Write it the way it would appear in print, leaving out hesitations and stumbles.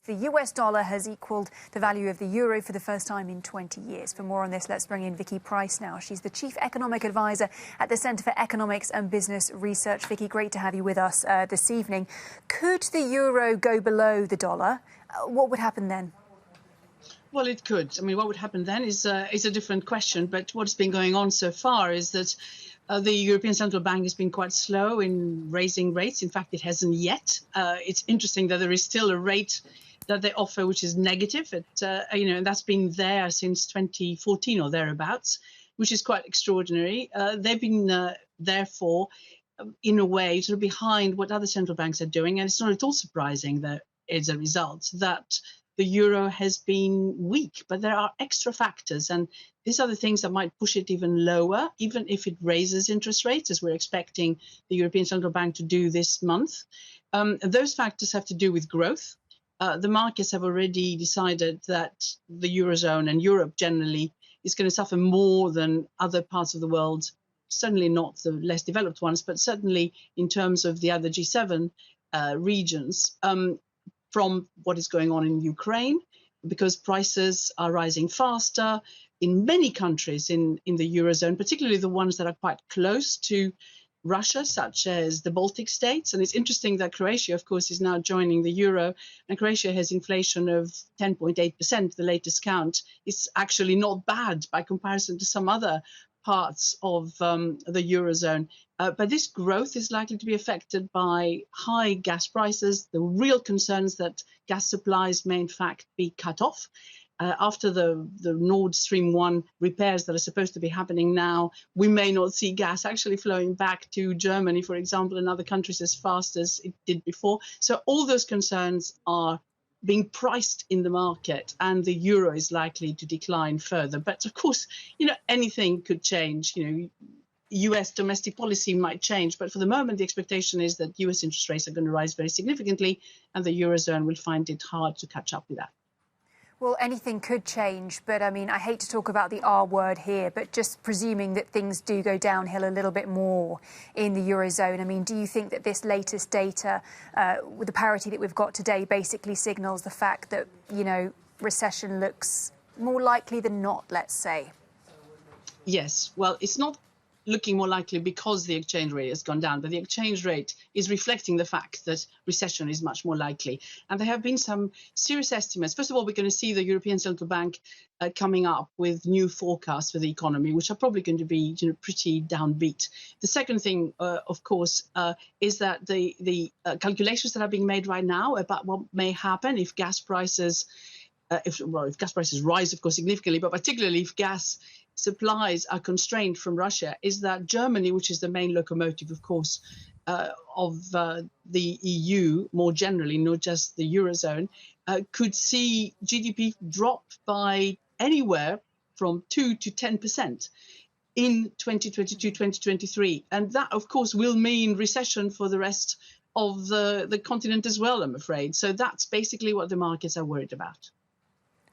The US dollar has equalled the value of the euro for the first time in 20 years. For more on this, let's bring in Vicky Price now. She's the Chief Economic Advisor at the Centre for Economics and Business Research. Vicky, great to have you with us this evening. Could the euro go below the dollar? What would happen then? Well, it could. I mean, what would happen then is a different question. But what's been going on so far is that the European Central Bank has been quite slow in raising rates. In fact, it hasn't yet. It's interesting that there is still a rate that they offer which is negative. And that's been there since 2014 or thereabouts, which is quite extraordinary. They've been therefore, in a way, sort of behind what other central banks are doing. And it's not at all surprising that as a result that the euro has been weak, but there are extra factors, and these are the things that might push it even lower, even if it raises interest rates, as we're expecting the European Central Bank to do this month. Those factors have to do with growth. The markets have already decided that the Eurozone and Europe generally is going to suffer more than other parts of the world, certainly not the less developed ones, but certainly in terms of the other G7 regions, from what is going on in Ukraine, because prices are rising faster in many countries in the Eurozone, particularly the ones that are quite close to Russia, such as the Baltic states. And it's interesting that Croatia, of course, is now joining the euro, and Croatia has inflation of 10.8%, the latest count. It's actually not bad by comparison to some other parts of the Eurozone. But this growth is likely to be affected by high gas prices, the real concerns that gas supplies may in fact be cut off. After the Nord Stream 1 repairs that are supposed to be happening now, we may not see gas actually flowing back to Germany, for example, and other countries as fast as it did before. So all those concerns are being priced in the market, and the euro is likely to decline further. But of course, anything could change. US domestic policy might change, but for the moment, the expectation is that US interest rates are going to rise very significantly, and the Eurozone will find it hard to catch up with that. Well, anything could change, but I mean, I hate to talk about the R word here, but just presuming that things do go downhill a little bit more in the Eurozone, I mean, do you think that this latest data, with the parity that we've got today, basically signals the fact that, recession looks more likely than not, let's say? Yes. Well, it's not looking more likely because the exchange rate has gone down, but the exchange rate is reflecting the fact that recession is much more likely. And there have been some serious estimates. First of all, we're going to see the European Central Bank coming up with new forecasts for the economy, which are probably going to be pretty downbeat. The second thing, of course, is that the calculations that are being made right now about what may happen if gas prices if gas prices rise, of course, significantly, but particularly if gas supplies are constrained from Russia, is that Germany, which is the main locomotive, of course, of the EU more generally, not just the Eurozone, could see GDP drop by anywhere from 2 to 10% in 2022, 2023. And that, of course, will mean recession for the rest of the continent as well, I'm afraid. So that's basically what the markets are worried about.